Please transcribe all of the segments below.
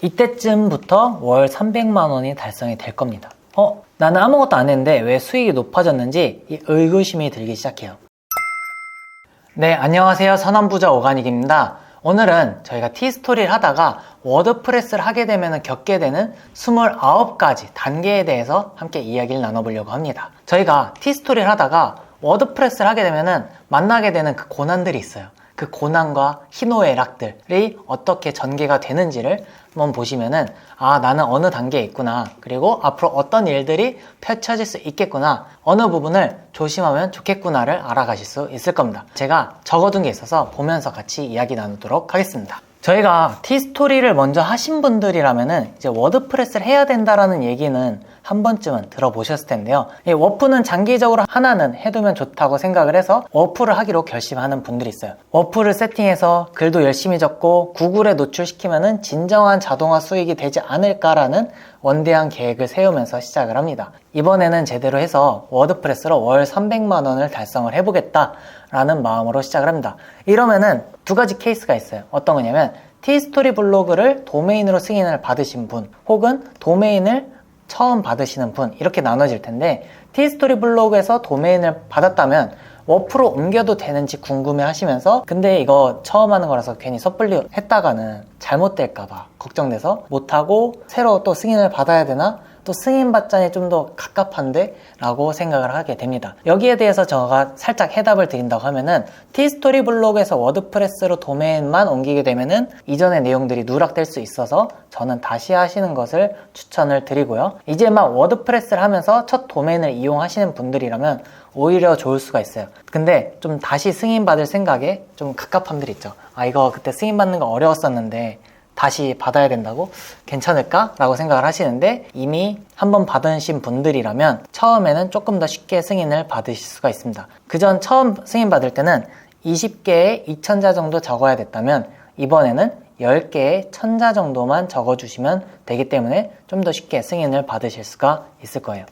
이때쯤부터 월 300만 원이 달성이 될 겁니다. 나는 아무것도 안 했는데 왜 수익이 높아졌는지 이 의구심이 들기 시작해요. 네, 안녕하세요. 선원부자 오가닉입니다. 오늘은 저희가 티스토리를 하다가 워드프레스를 하게 되면 겪게 되는 29가지 단계에 대해서 함께 이야기를 나눠보려고 합니다. 저희가 티스토리를 하다가 워드프레스를 하게 되면 만나게 되는 그 고난들이 있어요. 그 고난과 희노애락들이 어떻게 전개가 되는지를 한번 보시면은 나는 어느 단계에 있구나, 그리고 앞으로 어떤 일들이 펼쳐질 수 있겠구나, 어느 부분을 조심하면 좋겠구나를 알아가실 수 있을 겁니다. 제가 적어둔 게 있어서 보면서 같이 이야기 나누도록 하겠습니다. 저희가 티스토리를 먼저 하신 분들이라면은 이제 워드프레스를 해야 된다라는 얘기는 한 번쯤은 들어보셨을 텐데요. 이 워프는 장기적으로 하나는 해두면 좋다고 생각을 해서 워프를 하기로 결심하는 분들이 있어요. 워프를 세팅해서 글도 열심히 적고 구글에 노출시키면은 진정한 자동화 수익이 되지 않을까라는 원대한 계획을 세우면서 시작을 합니다. 이번에는 제대로 해서 워드프레스로 월 300만 원을 달성을 해보겠다라는 마음으로 시작을 합니다. 이러면은 두 가지 케이스가 있어요. 어떤 거냐면 티스토리 블로그를 도메인으로 승인을 받으신 분, 혹은 도메인을 처음 받으시는 분, 이렇게 나눠질 텐데, 티스토리 블로그에서 도메인을 받았다면 워프로 옮겨도 되는지 궁금해 하시면서, 근데 이거 처음 하는 거라서 괜히 섣불리 했다가는 잘못될까봐 걱정돼서 못하고 새로 또 승인을 받아야 되나? 또 승인받자니 좀 더 갑갑한데? 라고 생각을 하게 됩니다. 여기에 대해서 제가 살짝 해답을 드린다고 하면은, 티스토리 블로그에서 워드프레스로 도메인만 옮기게 되면은 이전의 내용들이 누락될 수 있어서 저는 다시 하시는 것을 추천을 드리고요. 이제 막 워드프레스를 하면서 첫 도메인을 이용하시는 분들이라면 오히려 좋을 수가 있어요. 근데 좀 다시 승인받을 생각에 좀 갑갑함들이 있죠. 이거 그때 승인받는 거 어려웠었는데 다시 받아야 된다고? 괜찮을까? 라고 생각을 하시는데, 이미 한번 받으신 분들이라면 처음에는 조금 더 쉽게 승인을 받으실 수가 있습니다. 그전 처음 승인 받을 때는 20개에 2000자 정도 적어야 됐다면 이번에는 10개에 1000자 정도만 적어주시면 되기 때문에 좀 더 쉽게 승인을 받으실 수가 있을 거예요.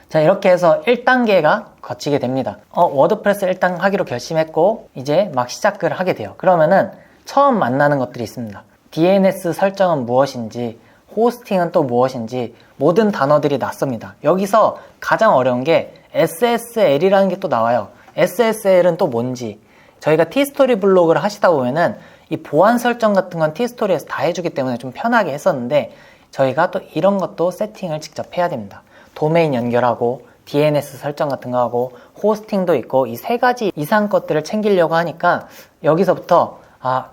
자, 이렇게 해서 1단계가 거치게 됩니다. 워드프레스 일단 하기로 결심했고 이제 막 시작을 하게 돼요. 그러면은 처음 만나는 것들이 있습니다. DNS 설정은 무엇인지, 호스팅은 또 무엇인지, 모든 단어들이 낯섭니다. 여기서 가장 어려운 게 SSL이라는 게 또 나와요. SSL은 또 뭔지, 저희가 티스토리 블로그를 하시다 보면은 이 보안 설정 같은 건 티스토리에서 다 해주기 때문에 좀 편하게 했었는데, 저희가 또 이런 것도 세팅을 직접 해야 됩니다. 도메인 연결하고 DNS 설정 같은 거 하고 호스팅도 있고, 이 세 가지 이상 것들을 챙기려고 하니까 여기서부터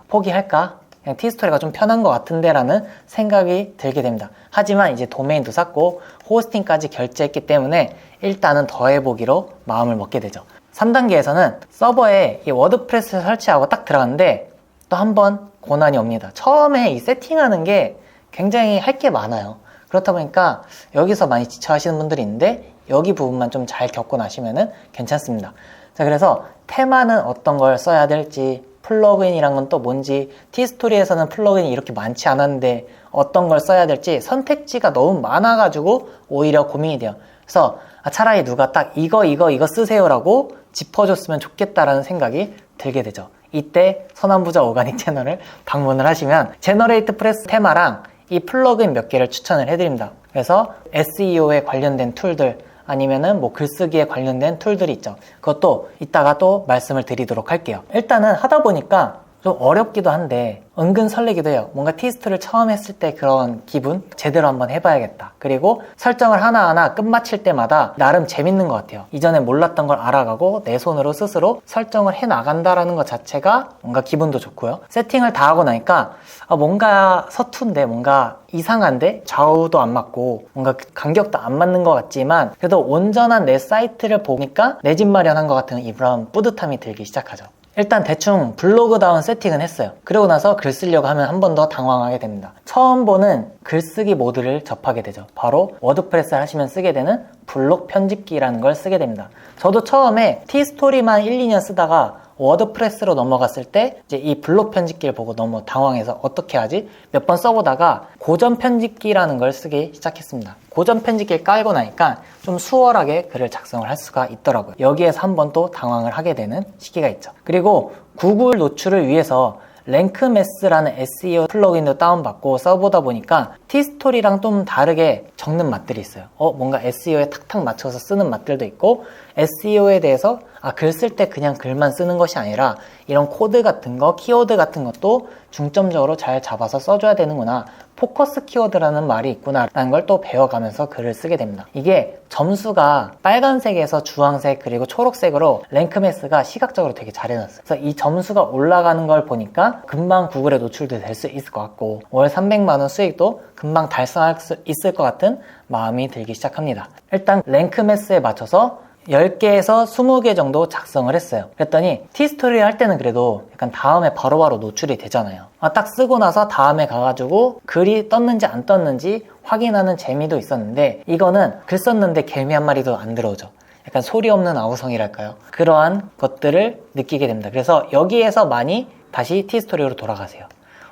포기할까? 그냥 티스토리가 좀 편한 것 같은데 라는 생각이 들게 됩니다. 하지만 이제 도메인도 샀고 호스팅까지 결제했기 때문에 일단은 더 해보기로 마음을 먹게 되죠. 3단계에서는 서버에 이 워드프레스를 설치하고 딱 들어갔는데 또 한 번 고난이 옵니다. 처음에 이 세팅하는 게 굉장히 할 게 많아요. 그렇다 보니까 여기서 많이 지쳐하시는 분들이 있는데, 여기 부분만 좀 잘 겪고 나시면은 괜찮습니다. 자, 그래서 테마는 어떤 걸 써야 될지, 플러그인이란 건 또 뭔지, 티스토리에서는 플러그인이 이렇게 많지 않았는데 어떤 걸 써야 될지 선택지가 너무 많아가지고 오히려 고민이 돼요. 그래서 차라리 누가 딱 이거 쓰세요 라고 짚어줬으면 좋겠다라는 생각이 들게 되죠. 이때 선원부자 오가닉 채널을 방문을 하시면 제너레이트 프레스 테마랑 이 플러그인 몇 개를 추천을 해드립니다. 그래서 SEO에 관련된 툴들, 아니면은 글쓰기에 관련된 툴들이 있죠. 그것도 이따가 또 말씀을 드리도록 할게요. 일단은 하다 보니까 좀 어렵기도 한데 은근 설레기도 해요. 뭔가 티스토리를 처음 했을 때 그런 기분? 제대로 한번 해봐야겠다. 그리고 설정을 하나하나 끝마칠 때마다 나름 재밌는 것 같아요. 이전에 몰랐던 걸 알아가고 내 손으로 스스로 설정을 해나간다라는 것 자체가 뭔가 기분도 좋고요. 세팅을 다 하고 나니까 뭔가 서툰데, 뭔가 이상한데, 좌우도 안 맞고 뭔가 간격도 안 맞는 것 같지만 그래도 온전한 내 사이트를 보니까 내 집 마련한 것 같은 이런 뿌듯함이 들기 시작하죠. 일단 대충 블로그다운 세팅은 했어요. 그러고 나서 글 쓰려고 하면 한 번 더 당황하게 됩니다. 처음 보는 글쓰기 모드를 접하게 되죠. 바로 워드프레스를 하시면 쓰게 되는 블록 편집기라는 걸 쓰게 됩니다. 저도 처음에 티스토리만 1, 2년 쓰다가 워드프레스로 넘어갔을 때 이제 이 블록 편집기를 보고 너무 당황해서 어떻게 하지? 몇 번 써보다가 고전 편집기라는 걸 쓰기 시작했습니다. 고전 편집기를 깔고 나니까 좀 수월하게 글을 작성을 할 수가 있더라고요. 여기에서 한 번 또 당황을 하게 되는 시기가 있죠. 그리고 구글 노출을 위해서 랭크매스라는 SEO 플러그인도 다운받고 써보다 보니까 티스토리랑 좀 다르게 적는 맛들이 있어요. 뭔가 SEO에 탁탁 맞춰서 쓰는 맛들도 있고, SEO에 대해서 글 쓸 때 그냥 글만 쓰는 것이 아니라 이런 코드 같은 거, 키워드 같은 것도 중점적으로 잘 잡아서 써줘야 되는구나, 포커스 키워드라는 말이 있구나 라는 걸 또 배워가면서 글을 쓰게 됩니다. 이게 점수가 빨간색에서 주황색 그리고 초록색으로 랭크매스가 시각적으로 되게 잘 해놨어요. 그래서 이 점수가 올라가는 걸 보니까 금방 구글에 노출도 될 수 있을 것 같고, 월 300만원 수익도 금방 달성할 수 있을 것 같은 마음이 들기 시작합니다. 일단 랭크매스에 맞춰서 10개에서 20개 정도 작성을 했어요. 그랬더니 티스토리를 할 때는 그래도 약간 다음에 바로바로 노출이 되잖아요. 딱 쓰고 나서 다음에 가가지고 글이 떴는지 안 떴는지 확인하는 재미도 있었는데, 이거는 글 썼는데 개미 한 마리도 안 들어오죠. 약간 소리 없는 아우성이랄까요? 그러한 것들을 느끼게 됩니다. 그래서 여기에서 많이 다시 티스토리로 돌아가세요.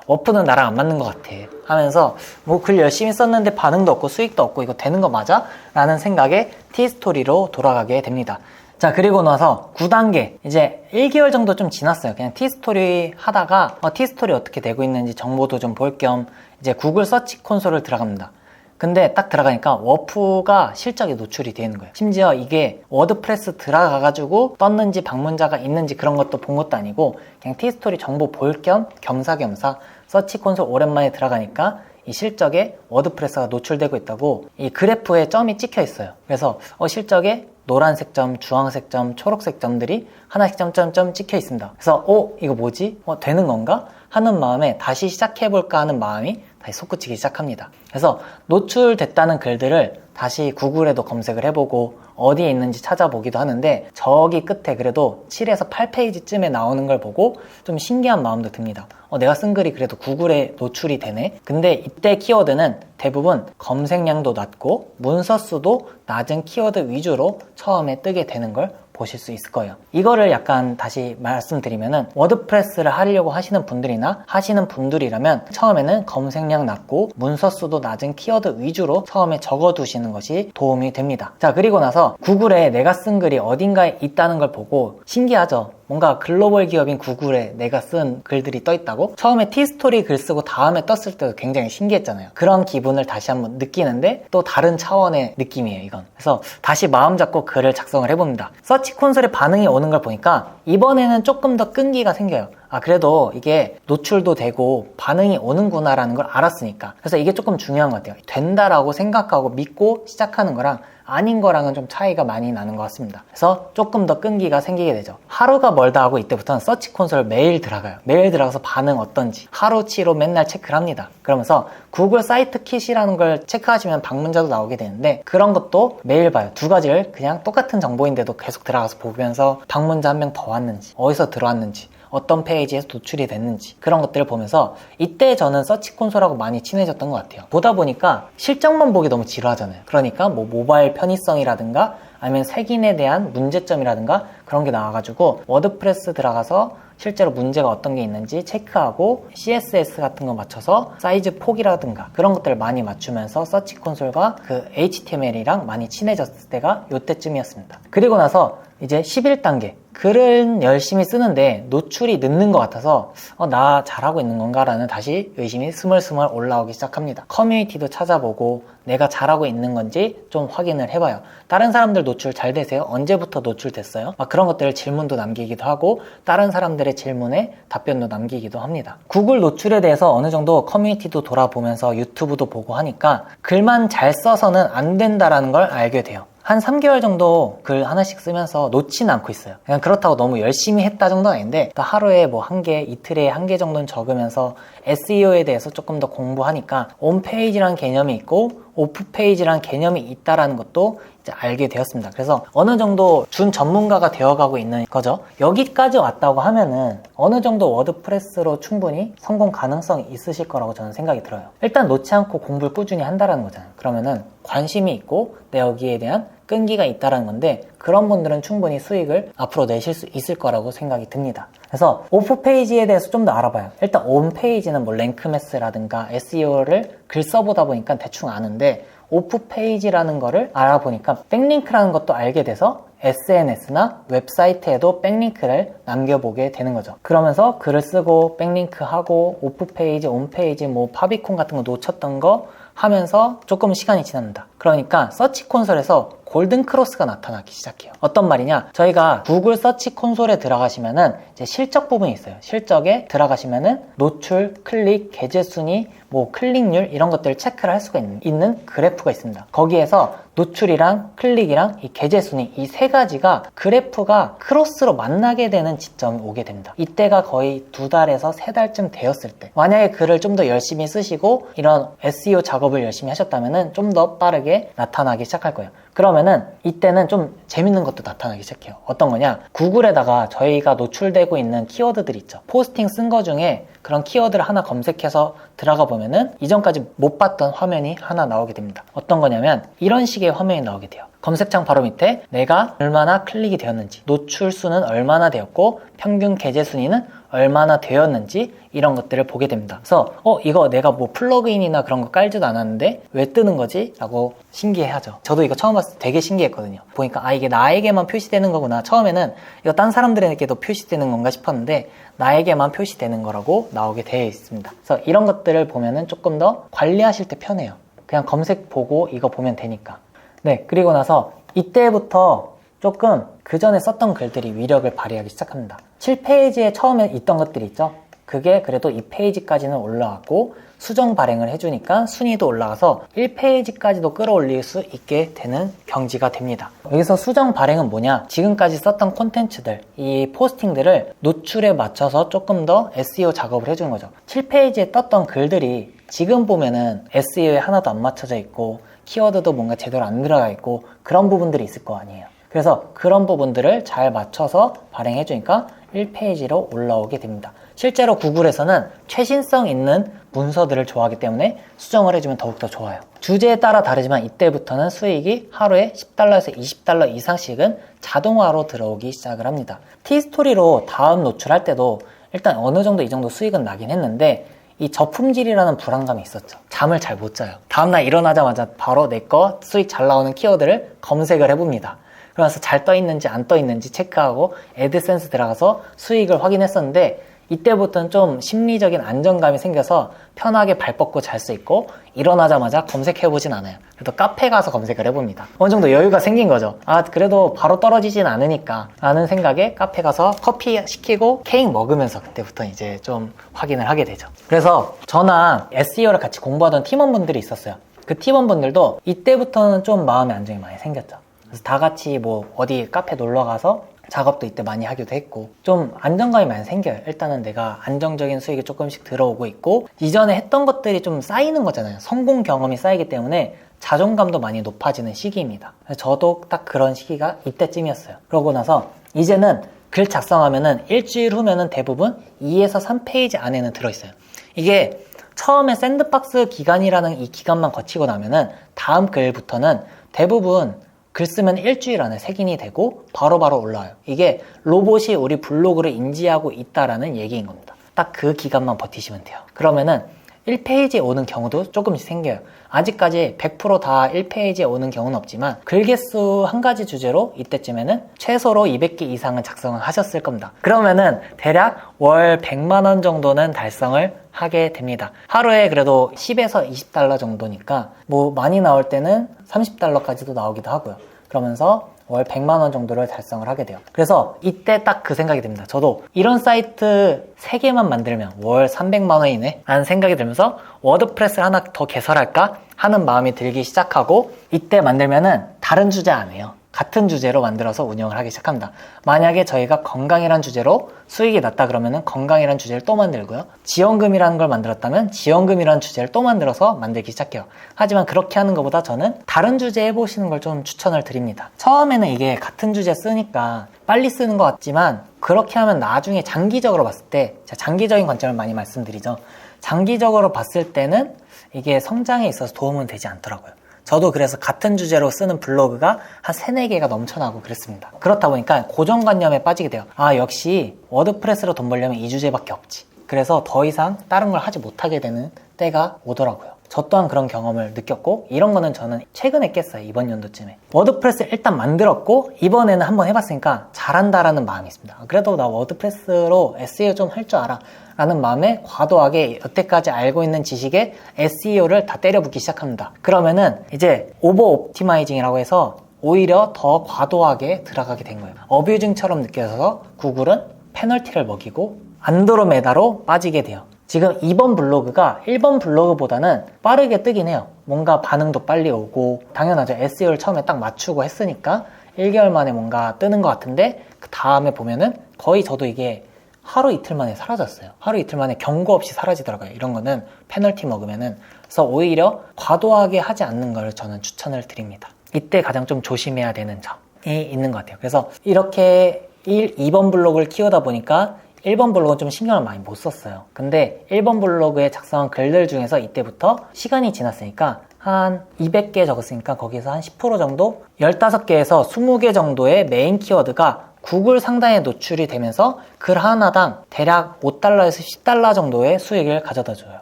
워프는 나랑 안 맞는 것 같아 하면서 뭐 글 열심히 썼는데 반응도 없고 수익도 없고 이거 되는 거 맞아? 라는 생각에 티스토리로 돌아가게 됩니다. 자, 그리고 나서 9단계, 이제 1개월 정도 좀 지났어요. 그냥 티스토리 하다가 티스토리 어떻게 되고 있는지 정보도 좀 볼 겸 이제 구글 서치 콘솔을 들어갑니다. 근데 딱 들어가니까 워프가 실적이 노출이 되는 거예요. 심지어 이게 워드프레스 들어가가지고 떴는지 방문자가 있는지 그런 것도 본 것도 아니고 그냥 티스토리 정보 볼 겸 겸사겸사 서치 콘솔 오랜만에 들어가니까 이 실적에 워드프레스가 노출되고 있다고 이 그래프에 점이 찍혀 있어요. 그래서 실적에 노란색 점, 주황색 점, 초록색 점들이 하나씩 점점점 찍혀 있습니다. 그래서 이거 뭐지? 되는 건가? 하는 마음에 다시 시작해볼까 하는 마음이 다시 솟구치기 시작합니다. 그래서 노출됐다는 글들을 다시 구글에도 검색을 해보고 어디에 있는지 찾아보기도 하는데, 저기 끝에 그래도 7에서 8페이지쯤에 나오는 걸 보고 좀 신기한 마음도 듭니다. 내가 쓴 글이 그래도 구글에 노출이 되네? 근데 이때 키워드는 대부분 검색량도 낮고 문서 수도 낮은 키워드 위주로 처음에 뜨게 되는 걸 보실 수 있을 거예요. 이거를 약간 다시 말씀드리면은, 워드프레스를 하려고 하시는 분들이나 하시는 분들이라면 처음에는 검색량 낮고 문서 수도 낮은 키워드 위주로 처음에 적어두시는 것이 도움이 됩니다. 자, 그리고 나서 구글에 내가 쓴 글이 어딘가에 있다는 걸 보고 신기하죠? 뭔가 글로벌 기업인 구글에 내가 쓴 글들이 떠 있다고? 처음에 티스토리 글 쓰고 다음에 떴을 때도 굉장히 신기했잖아요. 그런 기분을 다시 한번 느끼는데 또 다른 차원의 느낌이에요, 이건. 그래서 다시 마음 잡고 글을 작성을 해봅니다. 서치 콘솔에 반응이 오는 걸 보니까 이번에는 조금 더 끈기가 생겨요. 그래도 이게 노출도 되고 반응이 오는구나 라는 걸 알았으니까. 그래서 이게 조금 중요한 것 같아요. 된다라고 생각하고 믿고 시작하는 거랑 아닌 거랑은 좀 차이가 많이 나는 것 같습니다. 그래서 조금 더 끈기가 생기게 되죠. 하루가 멀다 하고 이때부터는 서치 콘솔 매일 들어가요. 매일 들어가서 반응 어떤지 하루치로 맨날 체크를 합니다. 그러면서 구글 사이트 킷이라는 걸 체크하시면 방문자도 나오게 되는데, 그런 것도 매일 봐요. 두 가지를 그냥 똑같은 정보인데도 계속 들어가서 보면서 방문자 한 명 더 왔는지, 어디서 들어왔는지, 어떤 페이지에서 노출이 됐는지, 그런 것들을 보면서 이때 저는 서치 콘솔하고 많이 친해졌던 것 같아요. 보다 보니까 실적만 보기 너무 지루하잖아요. 그러니까 뭐 모바일 편의성이라든가 아니면 색인에 대한 문제점이라든가 그런 게 나와가지고 워드프레스 들어가서 실제로 문제가 어떤 게 있는지 체크하고 CSS 같은 거 맞춰서 사이즈 폭이라든가 그런 것들을 많이 맞추면서 서치 콘솔과 그 HTML이랑 많이 친해졌을 때가 이때쯤이었습니다. 그리고 나서 이제 11단계, 글은 열심히 쓰는데 노출이 늦는 것 같아서 나 잘하고 있는 건가 라는 다시 의심이 스멀스멀 올라오기 시작합니다. 커뮤니티도 찾아보고 내가 잘하고 있는 건지 좀 확인을 해봐요. 다른 사람들 노출 잘 되세요? 언제부터 노출됐어요? 그런 것들을 질문도 남기기도 하고 다른 사람들의 질문에 답변도 남기기도 합니다. 구글 노출에 대해서 어느 정도 커뮤니티도 돌아보면서 유튜브도 보고 하니까 글만 잘 써서는 안 된다라는 걸 알게 돼요. 한 3개월 정도 글 하나씩 쓰면서 놓지는 않고 있어요. 그냥 그렇다고 너무 열심히 했다 정도는 아닌데, 하루에 뭐 1개, 이틀에 1개 정도는 적으면서 SEO에 대해서 조금 더 공부하니까 온페이지란 개념이 있고 오프페이지란 개념이 있다라는 것도 이제 알게 되었습니다. 그래서 어느 정도 준 전문가가 되어가고 있는 거죠. 여기까지 왔다고 하면은 어느 정도 워드프레스로 충분히 성공 가능성이 있으실 거라고 저는 생각이 들어요. 일단 놓지 않고 공부를 꾸준히 한다라는 거잖아요. 그러면은 관심이 있고 내 여기에 대한 끈기가 있다라는 건데, 그런 분들은 충분히 수익을 앞으로 내실 수 있을 거라고 생각이 듭니다. 그래서 오프 페이지에 대해서 좀 더 알아봐요. 일단 온 페이지는 뭐 랭크매스라든가 SEO를 글 써보다 보니까 대충 아는데, 오프 페이지라는 거를 알아보니까 백링크라는 것도 알게 돼서 SNS나 웹사이트에도 백링크를 남겨보게 되는 거죠. 그러면서 글을 쓰고 백링크하고 오프 페이지, 온 페이지, 뭐 파비콘 같은 거 놓쳤던 거 하면서 조금 시간이 지납니다. 그러니까 서치 콘솔에서 골든 크로스가 나타나기 시작해요. 어떤 말이냐? 저희가 구글 서치 콘솔에 들어가시면은 이제 실적 부분이 있어요. 실적에 들어가시면은 노출, 클릭, 게재 순위, 뭐 클릭률 이런 것들을 체크를 할 수가 있는 그래프가 있습니다. 거기에서 노출이랑 클릭이랑 이 게재 순위 이 세 가지가 그래프가 크로스로 만나게 되는 지점이 오게 됩니다. 이때가 거의 2달에서 3달쯤 되었을 때, 만약에 글을 좀 더 열심히 쓰시고 이런 SEO 작업을 열심히 하셨다면은 좀 더 빠르게 나타나기 시작할 거예요. 그러면은 이때는 좀 재밌는 것도 나타나기 시작해요. 어떤 거냐? 구글에다가 저희가 노출되고 있는 키워드들 있죠. 포스팅 쓴 거 중에 그런 키워드를 하나 검색해서 들어가 보면은 이전까지 못 봤던 화면이 하나 나오게 됩니다. 어떤 거냐면 이런 식의 화면이 나오게 돼요. 검색창 바로 밑에 내가 얼마나 클릭이 되었는지, 노출 수는 얼마나 되었고 평균 게재 순위는 얼마나 되었는지 이런 것들을 보게 됩니다. 그래서 이거 내가 뭐 플러그인이나 그런 거 깔지도 않았는데 왜 뜨는 거지? 라고 신기해하죠. 저도 이거 처음 봤을 때 되게 신기했거든요. 보니까 이게 나에게만 표시되는 거구나. 처음에는 이거 딴 사람들에게도 표시되는 건가 싶었는데 나에게만 표시되는 거라고 나오게 되어 있습니다. 그래서 이런 것들을 보면은 조금 더 관리하실 때 편해요. 그냥 검색 보고 이거 보면 되니까. 네, 그리고 나서 이때부터 조금 그 전에 썼던 글들이 위력을 발휘하기 시작합니다. 7페이지에 처음에 있던 것들이 있죠. 그게 그래도 2페이지까지는 올라왔고 수정 발행을 해주니까 순위도 올라가서 1페이지까지도 끌어올릴 수 있게 되는 경지가 됩니다. 여기서 수정 발행은 뭐냐? 지금까지 썼던 콘텐츠들, 이 포스팅들을 노출에 맞춰서 조금 더 SEO 작업을 해주는 거죠. 7페이지에 떴던 글들이 지금 보면은 SEO에 하나도 안 맞춰져 있고 키워드도 뭔가 제대로 안 들어가 있고 그런 부분들이 있을 거 아니에요. 그래서 그런 부분들을 잘 맞춰서 발행해 주니까 1페이지로 올라오게 됩니다. 실제로 구글에서는 최신성 있는 문서들을 좋아하기 때문에 수정을 해주면 더욱더 좋아요. 주제에 따라 다르지만 이때부터는 수익이 하루에 $10에서 $20 이상씩은 자동화로 들어오기 시작을 합니다. 티스토리로 다음 노출할 때도 일단 어느 정도 이 정도 수익은 나긴 했는데 이 저품질이라는 불안감이 있었죠. 잠을 잘 못 자요. 다음날 일어나자마자 바로 내 거 수익 잘 나오는 키워드를 검색을 해봅니다. 그래서 잘 떠있는지 안 떠있는지 체크하고 애드센스 들어가서 수익을 확인했었는데 이때부터는 좀 심리적인 안정감이 생겨서 편하게 발 뻗고 잘 수 있고 일어나자마자 검색해보진 않아요. 그래도 카페 가서 검색을 해봅니다. 어느 정도 여유가 생긴 거죠. 그래도 바로 떨어지진 않으니까 라는 생각에 카페 가서 커피 시키고 케이크 먹으면서 그때부터 이제 좀 확인을 하게 되죠. 그래서 저나 SEO를 같이 공부하던 팀원분들이 있었어요. 그 팀원분들도 이때부터는 좀 마음의 안정이 많이 생겼죠. 그래서 다 같이 뭐 어디 카페 놀러 가서 작업도 이때 많이 하기도 했고 좀 안정감이 많이 생겨요. 일단은 내가 안정적인 수익이 조금씩 들어오고 있고 이전에 했던 것들이 좀 쌓이는 거잖아요. 성공 경험이 쌓이기 때문에 자존감도 많이 높아지는 시기입니다. 저도 딱 그런 시기가 이때쯤이었어요. 그러고 나서 이제는 글 작성하면은 일주일 후면은 대부분 2에서 3페이지 안에는 들어있어요. 이게 처음에 샌드박스 기간이라는 이 기간만 거치고 나면은 다음 글부터는 대부분 글 쓰면 일주일 안에 색인이 되고 바로바로 올라와요. 이게 로봇이 우리 블로그를 인지하고 있다라는 얘기인 겁니다. 딱 그 기간만 버티시면 돼요. 그러면은 1페이지에 오는 경우도 조금씩 생겨요. 아직까지 100%다 1페이지에 오는 경우는 없지만 글 개수 한 가지 주제로 이때쯤에는 최소로 200개 이상은 작성을 하셨을 겁니다. 그러면은 대략 월 100만 원 정도는 달성을 하게 됩니다. 하루에 그래도 10에서 $20 정도니까 뭐 많이 나올 때는 $30까지도 나오기도 하고요. 그러면서 월 100만 원 정도를 달성을 하게 돼요. 그래서 이때 딱 그 생각이 듭니다. 저도 이런 사이트 3개만 만들면 월 300만 원이네 라는 생각이 들면서 워드프레스를 하나 더 개설할까 하는 마음이 들기 시작하고 이때 만들면은 다른 주제 안 해요. 같은 주제로 만들어서 운영을 하기 시작합니다. 만약에 저희가 건강이란 주제로 수익이 났다 그러면은 건강이란 주제를 또 만들고요. 지원금이라는 걸 만들었다면 지원금이라는 주제를 또 만들어서 만들기 시작해요. 하지만 그렇게 하는 것보다 저는 다른 주제 해보시는 걸 좀 추천을 드립니다. 처음에는 이게 같은 주제 쓰니까 빨리 쓰는 것 같지만 그렇게 하면 나중에 장기적으로 봤을 때 제가 장기적인 관점을 많이 말씀드리죠. 장기적으로 봤을 때는 이게 성장에 있어서 도움은 되지 않더라고요. 저도 그래서 같은 주제로 쓰는 블로그가 한 3, 4개가 넘쳐나고 그랬습니다. 그렇다 보니까 고정관념에 빠지게 돼요. 역시 워드프레스로 돈 벌려면 이 주제밖에 없지. 그래서 더 이상 다른 걸 하지 못하게 되는 때가 오더라고요. 저 또한 그런 경험을 느꼈고, 이런 거는 저는 최근에 깼어요. 이번 연도쯤에. 워드프레스 일단 만들었고 이번에는 한번 해봤으니까 잘한다라는 마음이 있습니다. 그래도 나 워드프레스로 SEO 좀 할 줄 알아 라는 마음에 과도하게 여태까지 알고 있는 지식에 SEO를 다 때려붓기 시작합니다. 그러면은 이제 오버 옵티마이징이라고 해서 오히려 더 과도하게 들어가게 된 거예요. 어뷰징처럼 느껴져서 구글은 페널티를 먹이고 안드로메다로 빠지게 돼요. 지금 2번 블로그가 1번 블로그보다는 빠르게 뜨긴 해요. 뭔가 반응도 빨리 오고, 당연하죠. SEO를 처음에 딱 맞추고 했으니까 1개월 만에 뭔가 뜨는 것 같은데, 그 다음에 보면은 거의 저도 이게 하루 이틀 만에 사라졌어요. 하루 이틀 만에 경고 없이 사라지더라고요. 이런 거는 페널티 먹으면은. 그래서 오히려 과도하게 하지 않는 걸 저는 추천을 드립니다. 이때 가장 좀 조심해야 되는 점이 있는 것 같아요. 그래서 이렇게 2번 블로그를 키우다 보니까 1번 블로그는 좀 신경을 많이 못 썼어요. 근데 1번 블로그에 작성한 글들 중에서 이때부터 시간이 지났으니까 한 200개 적었으니까 거기서 한 10% 정도? 15개에서 20개 정도의 메인 키워드가 구글 상단에 노출이 되면서 글 하나당 대략 5달러에서 10달러 정도의 수익을 가져다 줘요.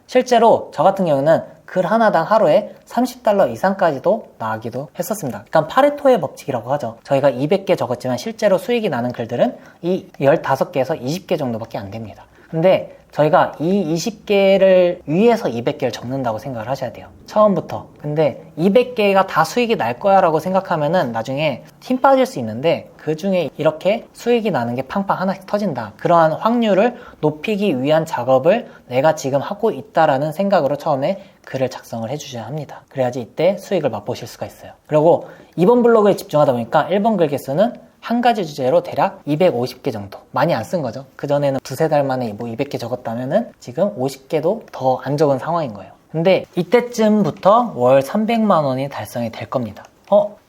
실제로 저 같은 경우는 글 하나당 하루에 30달러 이상까지도 나가기도 했었습니다. 그러니까 파레토의 법칙이라고 하죠. 저희가 200개 적었지만 실제로 수익이 나는 글들은 이 15개에서 20개 정도밖에 안 됩니다. 근데 저희가 이 20개를 위해서 200개를 적는다고 생각을 하셔야 돼요. 처음부터. 근데 200개가 다 수익이 날 거야 라고 생각하면은 나중에 힘 빠질 수 있는데, 그 중에 이렇게 수익이 나는 게 팡팡 하나씩 터진다. 그러한 확률을 높이기 위한 작업을 내가 지금 하고 있다라는 생각으로 처음에 글을 작성을 해주셔야 합니다. 그래야지 이때 수익을 맛보실 수가 있어요. 그리고 2번 블로그에 집중하다 보니까 1번 글 개수는 한 가지 주제로 대략 250개 정도. 많이 안 쓴 거죠. 그전에는 두세 달 만에 뭐 200개 적었다면은 지금 50개도 더 안 적은 상황인 거예요. 근데 이때쯤부터 월 300만 원이 달성이 될 겁니다.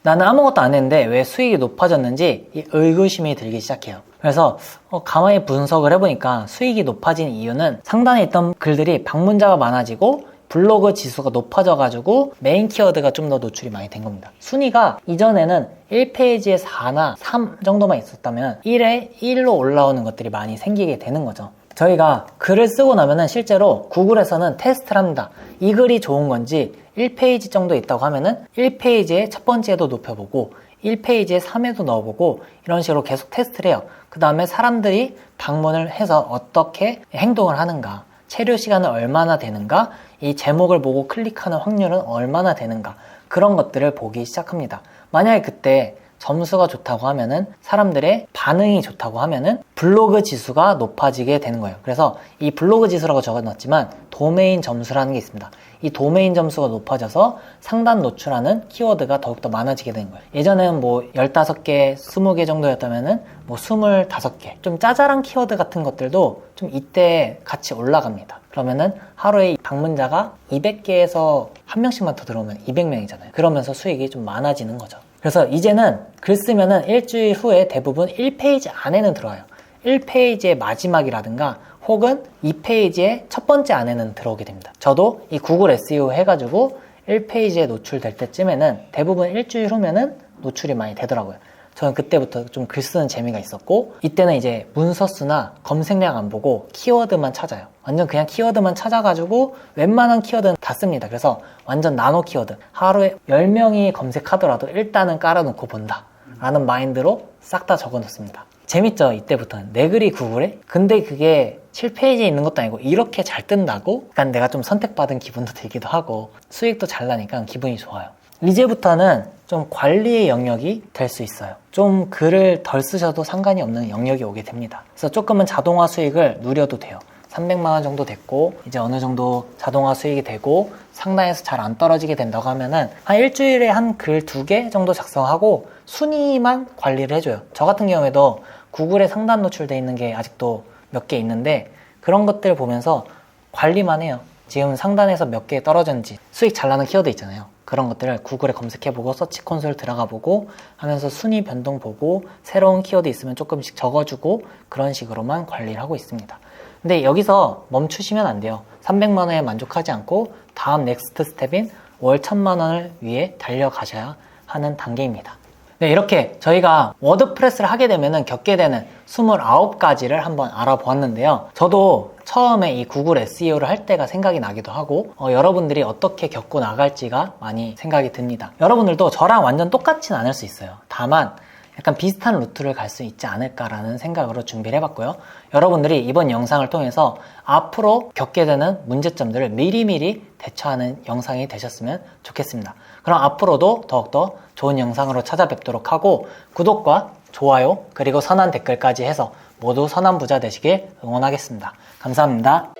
나는 아무것도 안 했는데 왜 수익이 높아졌는지 이 의구심이 들기 시작해요. 그래서 가만히 분석을 해보니까 수익이 높아진 이유는 상단에 있던 글들이 방문자가 많아지고 블로그 지수가 높아져가지고 메인 키워드가 좀 더 노출이 많이 된 겁니다. 순위가 이전에는 1페이지에 4나 3 정도만 있었다면 1에 1로 올라오는 것들이 많이 생기게 되는 거죠. 저희가 글을 쓰고 나면은 실제로 구글에서는 테스트를 합니다. 이 글이 좋은 건지 1페이지 정도 있다고 하면은 1페이지에 첫 번째에도 높여보고 1페이지에 3에도 넣어보고 이런 식으로 계속 테스트를 해요. 그 다음에 사람들이 방문을 해서 어떻게 행동을 하는가, 체류 시간은 얼마나 되는가, 이 제목을 보고 클릭하는 확률은 얼마나 되는가, 그런 것들을 보기 시작합니다. 만약에 그때 점수가 좋다고 하면은, 사람들의 반응이 좋다고 하면은 블로그 지수가 높아지게 되는 거예요. 그래서 이 블로그 지수라고 적어놨지만 도메인 점수라는 게 있습니다. 이 도메인 점수가 높아져서 상단 노출하는 키워드가 더욱더 많아지게 되는 거예요. 예전에는 뭐 15개, 20개 정도였다면은 뭐 25개, 좀 짜잘한 키워드 같은 것들도 좀 이때 같이 올라갑니다. 그러면은 하루에 방문자가 200개에서 한 명씩만 더 들어오면 200명이잖아요. 그러면서 수익이 좀 많아지는 거죠. 그래서 이제는 글 쓰면은 일주일 후에 대부분 1페이지 안에는 들어와요. 1페이지의 마지막이라든가 혹은 2페이지의 첫 번째 안에는 들어오게 됩니다. 저도 이 구글 SEO 해가지고 1페이지에 노출될 때쯤에는 대부분 일주일 후면은 노출이 많이 되더라고요. 저는 그때부터 좀 글 쓰는 재미가 있었고, 이때는 이제 문서 수나 검색량 안 보고 키워드만 찾아요. 완전 그냥 키워드만 찾아가지고 웬만한 키워드는 다 씁니다. 그래서 완전 나노 키워드. 하루에 10명이 검색하더라도 일단은 깔아놓고 본다 라는 마인드로 싹 다 적어놓습니다. 재밌죠? 이때부터는. 내 글이 구글에? 근데 그게 7페이지에 있는 것도 아니고 이렇게 잘 뜬다고? 약간 내가 좀 선택받은 기분도 들기도 하고 수익도 잘 나니까 기분이 좋아요. 이제부터는 좀 관리의 영역이 될 수 있어요. 좀 글을 덜 쓰셔도 상관이 없는 영역이 오게 됩니다. 그래서 조금은 자동화 수익을 누려도 돼요. 300만 원 정도 됐고 이제 어느 정도 자동화 수익이 되고 상단에서 잘 안 떨어지게 된다고 하면은 한 일주일에 한 글 2개 정도 작성하고 순위만 관리를 해줘요. 저 같은 경우에도 구글에 상단 노출되어 있는 게 아직도 몇 개 있는데 그런 것들 보면서 관리만 해요. 지금 상단에서 몇 개 떨어졌는지, 수익 잘 나는 키워드 있잖아요. 그런 것들을 구글에 검색해보고 서치 콘솔 들어가보고 하면서 순위 변동 보고 새로운 키워드 있으면 조금씩 적어주고 그런 식으로만 관리를 하고 있습니다. 근데 여기서 멈추시면 안 돼요. 300만 원에 만족하지 않고 다음 넥스트 스텝인 월 1000만 원을 위해 달려가셔야 하는 단계입니다. 네, 이렇게 저희가 워드프레스를 하게 되면 겪게 되는 29가지를 한번 알아보았는데요. 저도 처음에 이 구글 SEO를 할 때가 생각이 나기도 하고 여러분들이 어떻게 겪고 나갈지가 많이 생각이 듭니다. 여러분들도 저랑 완전 똑같진 않을 수 있어요. 다만 약간 비슷한 루트를 갈 수 있지 않을까라는 생각으로 준비를 해봤고요. 여러분들이 이번 영상을 통해서 앞으로 겪게 되는 문제점들을 미리미리 대처하는 영상이 되셨으면 좋겠습니다. 그럼 앞으로도 더욱더 좋은 영상으로 찾아뵙도록 하고 구독과 좋아요 그리고 선한 댓글까지 해서 모두 선한 부자 되시길 응원하겠습니다. 감사합니다.